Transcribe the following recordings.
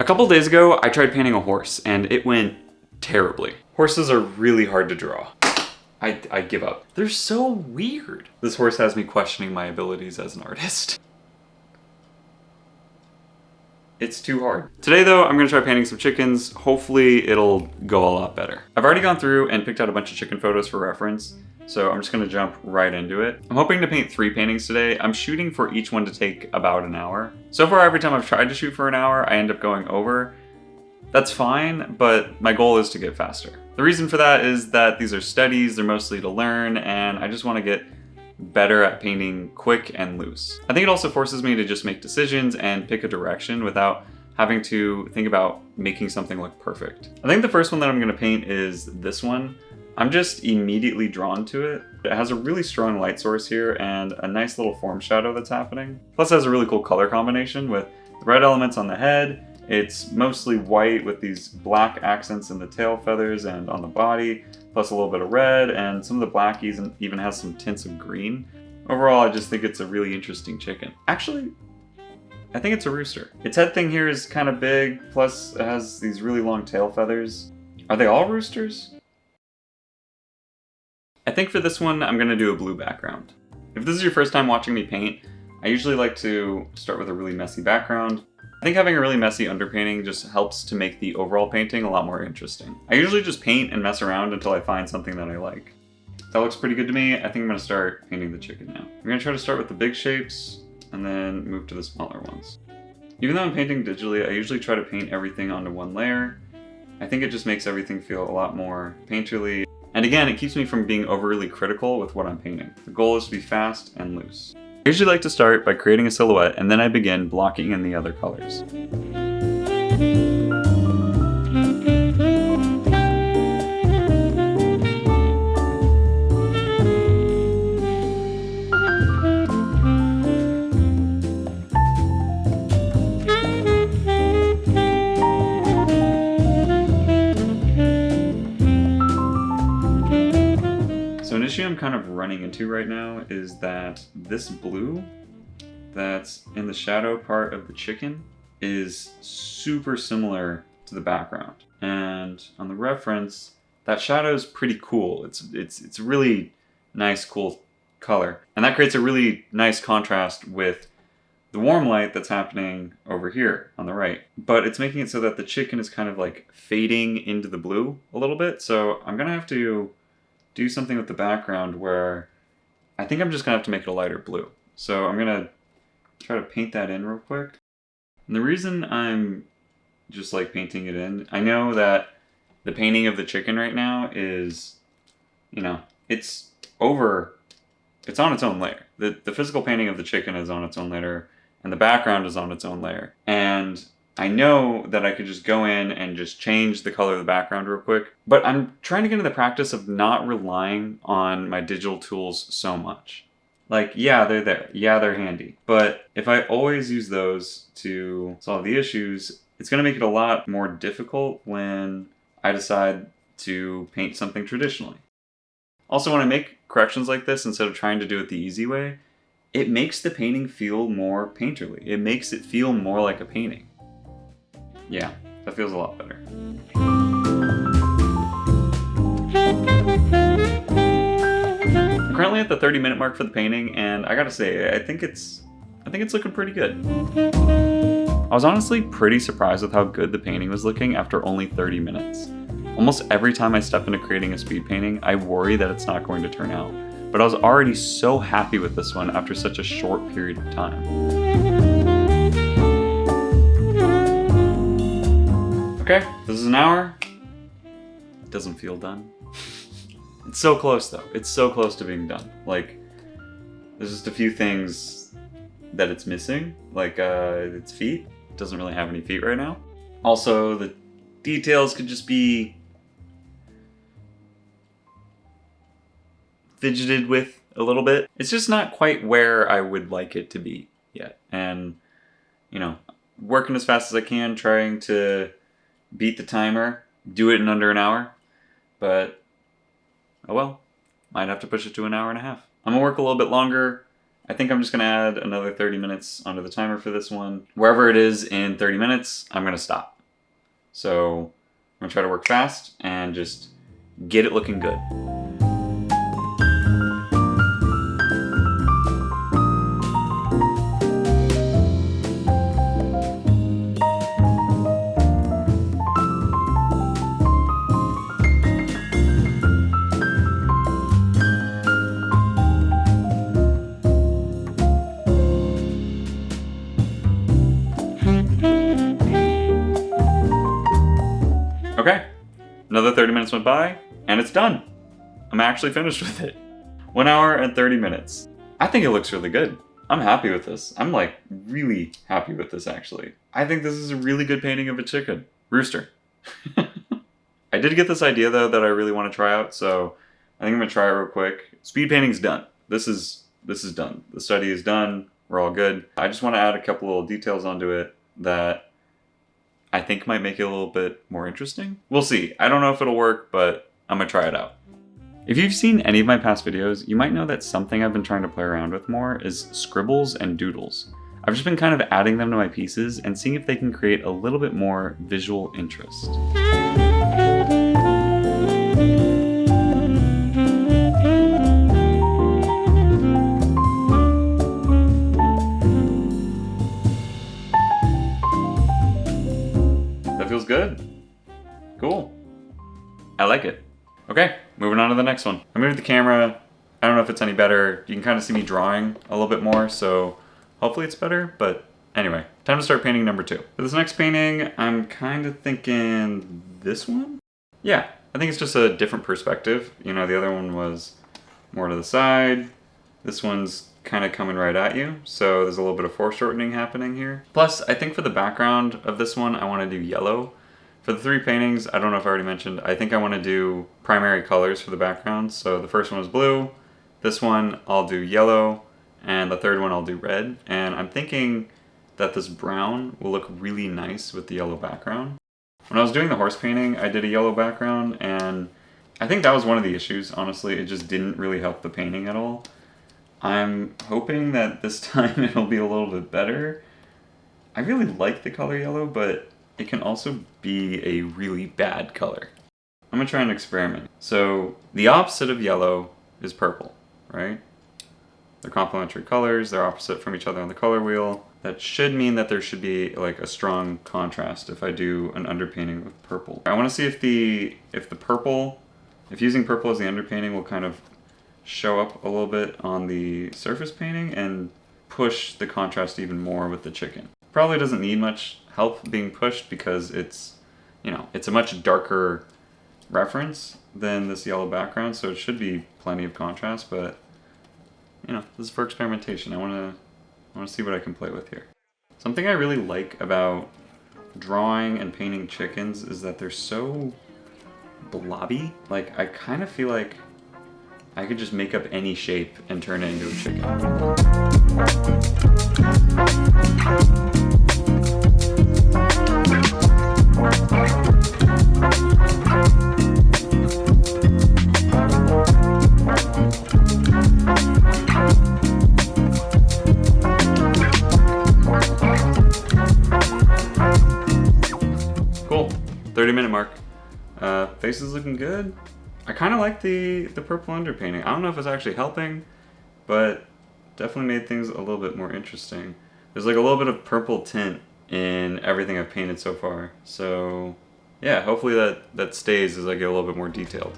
A couple days ago, I tried painting a horse and it went terribly. Horses are really hard to draw. I give up. They're so weird. This horse has me questioning my abilities as an artist. It's too hard. Today though, I'm gonna try painting some chickens. Hopefully it'll go a lot better. I've already gone through and picked out a bunch of chicken photos for reference, so I'm just gonna jump right into it. I'm hoping to paint 3 paintings today. I'm shooting for each one to take about an hour. So far, every time I've tried to shoot for an hour, I end up going over. That's fine, but my goal is to get faster. The reason for that is that these are studies, they're mostly to learn, and I just wanna get better at painting quick and loose. I think it also forces me to just make decisions and pick a direction without having to think about making something look perfect. I think the first one that I'm gonna paint is this one. I'm just immediately drawn to it. It has a really strong light source here and a nice little form shadow that's happening. Plus it has a really cool color combination with the red elements on the head. It's mostly white with these black accents in the tail feathers and on the body, plus a little bit of red, and some of the black even has some tints of green. Overall, I just think it's a really interesting chicken. Actually, I think it's a rooster. Its head thing here is kind of big, plus it has these really long tail feathers. Are they all roosters? I think for this one, I'm gonna do a blue background. If this is your first time watching me paint, I usually like to start with a really messy background. I think having a really messy underpainting just helps to make the overall painting a lot more interesting. I usually just paint and mess around until I find something that I like. That looks pretty good to me. I think I'm gonna start painting the chicken now. I'm gonna try to start with the big shapes and then move to the smaller ones. Even though I'm painting digitally, I usually try to paint everything onto one layer. I think it just makes everything feel a lot more painterly. And again, it keeps me from being overly critical with what I'm painting. The goal is to be fast and loose. I usually like to start by creating a silhouette and then I begin blocking in the other colors. So an issue I'm kind of running into right now is that this blue that's in the shadow part of the chicken is super similar to the background. And on the reference, that shadow is pretty cool. It's a really nice, cool color. And that creates a really nice contrast with the warm light that's happening over here on the right. But it's making it so that the chicken is kind of like fading into the blue a little bit. So I'm gonna have to do something with the background where I think I'm just gonna have to make it a lighter blue. So I'm gonna try to paint that in real quick. And the reason I'm just like painting it in, I know that the painting of the chicken right now is, you know, it's on its own layer. The physical painting of the chicken is on its own layer and the background is on its own layer. And I know that I could just go in and just change the color of the background real quick, but I'm trying to get into the practice of not relying on my digital tools so much. Like, yeah, they're there. Yeah, they're handy. But if I always use those to solve the issues, it's gonna make it a lot more difficult when I decide to paint something traditionally. Also, when I make corrections like this, instead of trying to do it the easy way, it makes the painting feel more painterly. It makes it feel more like a painting. Yeah, that feels a lot better. I'm currently at the 30-minute mark for the painting, and I gotta say, I think it's looking pretty good. I was honestly pretty surprised with how good the painting was looking after only 30 minutes. Almost every time I step into creating a speed painting, I worry that it's not going to turn out. But I was already so happy with this one after such a short period of time. Okay, this is an hour. It doesn't feel done. It's so close though. It's so close to being done. Like, there's just a few things that it's missing, like its feet. It doesn't really have any feet right now. Also, the details could just be fidgeted with a little bit. It's just not quite where I would like it to be yet. And, you know, working as fast as I can, trying to beat the timer, do it in under an hour, but oh well, might have to push it to an hour and a half. I'm gonna work a little bit longer. I think I'm just gonna add another 30 minutes onto the timer for this one. Wherever it is in 30 minutes, I'm gonna stop. So I'm gonna try to work fast and just get it looking good. Okay, another 30 minutes went by, and it's done. I'm actually finished with it. 1 hour and 30 minutes. I think it looks really good. I'm happy with this. I'm like really happy with this actually. I think this is a really good painting of a chicken. Rooster. I did get this idea though that I really want to try out, so I think I'm gonna try it real quick. Speed painting's done. This is done. The study is done. We're all good. I just want to add a couple little details onto it that I think might make it a little bit more interesting. We'll see. I don't know if it'll work, but I'm gonna try it out. If you've seen any of my past videos, you might know that something I've been trying to play around with more is scribbles and doodles. I've just been kind of adding them to my pieces and seeing if they can create a little bit more visual interest. Feels good. Cool. I like it. Okay, moving on to the next one. I moved the camera. I don't know if it's any better. You can kind of see me drawing a little bit more, so hopefully it's better, but anyway, time to start painting number 2. For this next painting, I'm kind of thinking this one? Yeah, I think it's just a different perspective. You know, the other one was more to the side. This one's kind of coming right at you, so there's a little bit of foreshortening happening here. Plus, I think for the background of this one, I want to do yellow. For the 3 paintings, I don't know if I already mentioned, I think I want to do primary colors for the background. So the first one is blue, this one I'll do yellow, and the third one I'll do red. And I'm thinking that this brown will look really nice with the yellow background. When I was doing the horse painting, I did a yellow background, and I think that was one of the issues, honestly. It just didn't really help the painting at all. I'm hoping that this time it'll be a little bit better. I really like the color yellow, but it can also be a really bad color. I'm gonna try an experiment. So the opposite of yellow is purple, right? They're complementary colors, they're opposite from each other on the color wheel. That should mean that there should be like a strong contrast if I do an underpainting with purple. I wanna see if using purple as the underpainting will kind of show up a little bit on the surface painting and push the contrast even more with the chicken. Probably doesn't need much help being pushed because it's, you know, it's a much darker reference than this yellow background, so it should be plenty of contrast, but you know, this is for experimentation. I want to see what I can play with here. Something I really like about drawing and painting chickens is that they're so blobby. Like, I kind of feel like I could just make up any shape and turn it into a chicken. Cool, 30-minute mark. Face is looking good. I kind of like the purple underpainting. I don't know if it's actually helping, but definitely made things a little bit more interesting. There's like a little bit of purple tint in everything I've painted so far. So yeah, hopefully that stays as I get a little bit more detailed.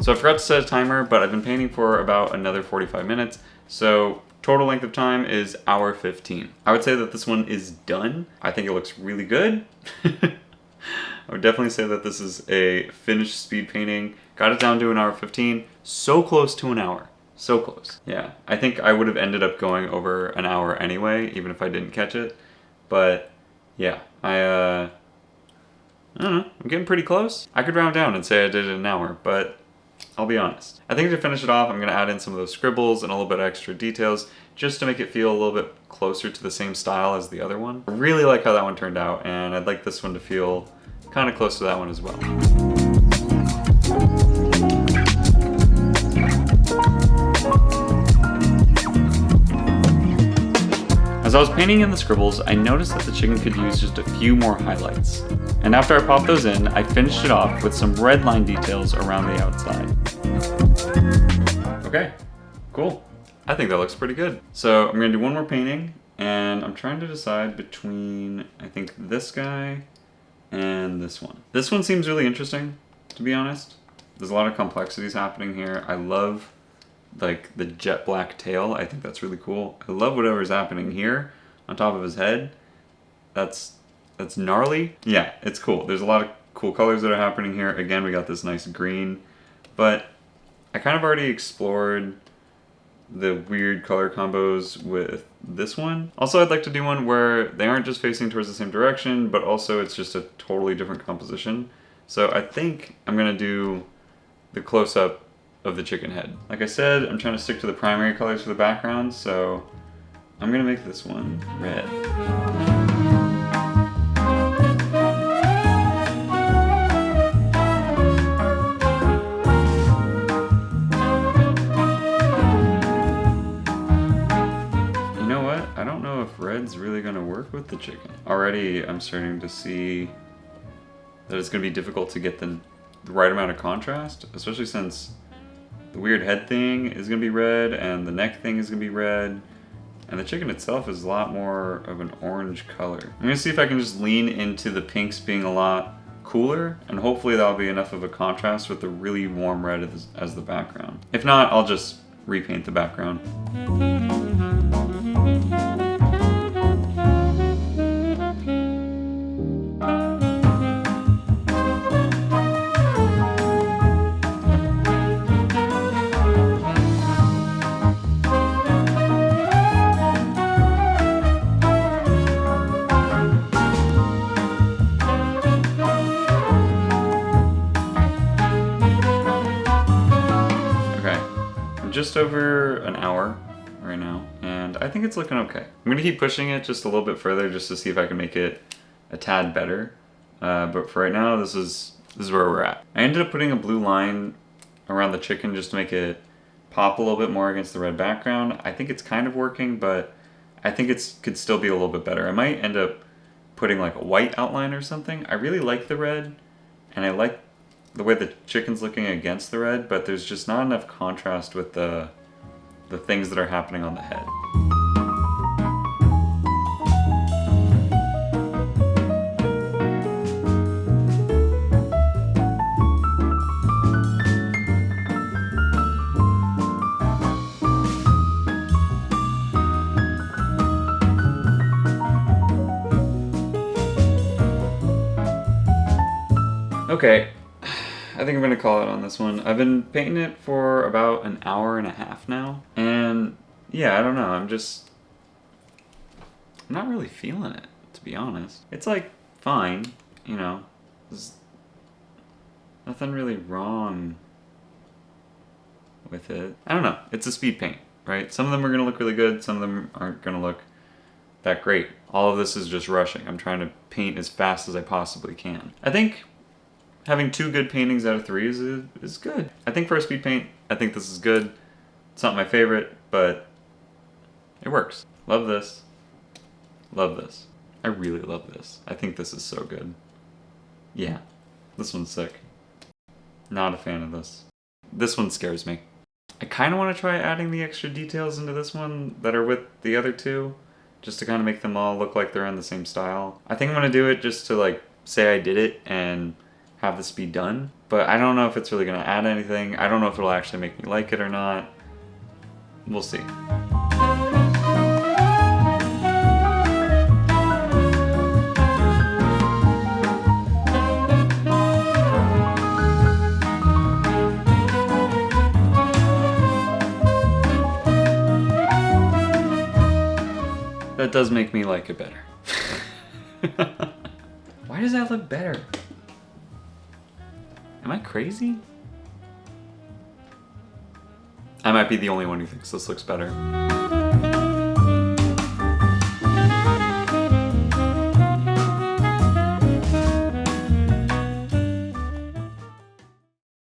So I forgot to set a timer, but I've been painting for about another 45 minutes. So total length of time is hour 15. I would say that this one is done. I think it looks really good. I would definitely say that this is a finished speed painting. Got it down to an hour 15. So close to an hour. So close. Yeah, I think I would have ended up going over an hour anyway, even if I didn't catch it. But Yeah, I don't know, I'm getting pretty close. I could round down and say I did it in an hour, but I'll be honest. I think to finish it off, I'm gonna add in some of those scribbles and a little bit of extra details just to make it feel a little bit closer to the same style as the other one. I really like how that one turned out, and I'd like this one to feel kind of close to that one as well. As I was painting in the scribbles, I noticed that the chicken could use just a few more highlights. And after I popped those in, I finished it off with some red line details around the outside. Okay, cool. I think that looks pretty good. So I'm gonna do one more painting, and I'm trying to decide between, I think, this guy and this one. This one seems really interesting, to be honest. There's a lot of complexities happening here. I love like the jet black tail. I think that's really cool. I love whatever's happening here on top of his head. That's gnarly. Yeah, it's cool. There's a lot of cool colors that are happening here. Again, we got this nice green, but I kind of already explored the weird color combos with this one. Also, I'd like to do one where they aren't just facing towards the same direction, but also it's just a totally different composition. So I think I'm gonna do the close-up of the chicken head. Like I said, I'm trying to stick to the primary colors for the background, so I'm gonna make this one red. You know what? I don't know if red's really gonna work with the chicken. Already, I'm starting to see that it's gonna be difficult to get the right amount of contrast, especially since the weird head thing is gonna be red and the neck thing is gonna be red, and the chicken itself is a lot more of an orange color. I'm gonna see if I can just lean into the pinks being a lot cooler, and hopefully that'll be enough of a contrast with the really warm red as the background. If not, I'll just repaint the background. Just over an hour right now, and I think it's looking okay. I'm gonna keep pushing it just a little bit further just to see if I can make it a tad better. But for right now, this is where we're at. I ended up putting a blue line around the chicken just to make it pop a little bit more against the red background. I think it's kind of working, but I think it could still be a little bit better. I might end up putting like a white outline or something. I really like the red, and I like the way the chicken's looking against the red, but there's just not enough contrast with the things that are happening on the head. Okay. I think I'm gonna call it on this one. I've been painting it for about an hour and a half now, and yeah, I don't know, I'm not really feeling it, to be honest. It's like fine, you know, there's nothing really wrong with it. I don't know, it's a speed paint, right? Some of them are gonna look really good, some of them aren't gonna look that great. All of this is just rushing. I'm trying to paint as fast as I possibly can. I think having 2 good paintings out of 3 is good. I think for a speed paint, I think this is good. It's not my favorite, but it works. Love this. Love this. I really love this. I think this is so good. Yeah, this one's sick. Not a fan of this. This one scares me. I kind of want to try adding the extra details into this one that are with the other 2, just to kind of make them all look like they're in the same style. I think I'm going to do it just to like say I did it and have this be done, but I don't know if it's really going to add anything. I don't know if it'll actually make me like it or not. We'll see. That does make me like it better. Why does that look better? Am I crazy? I might be the only one who thinks this looks better.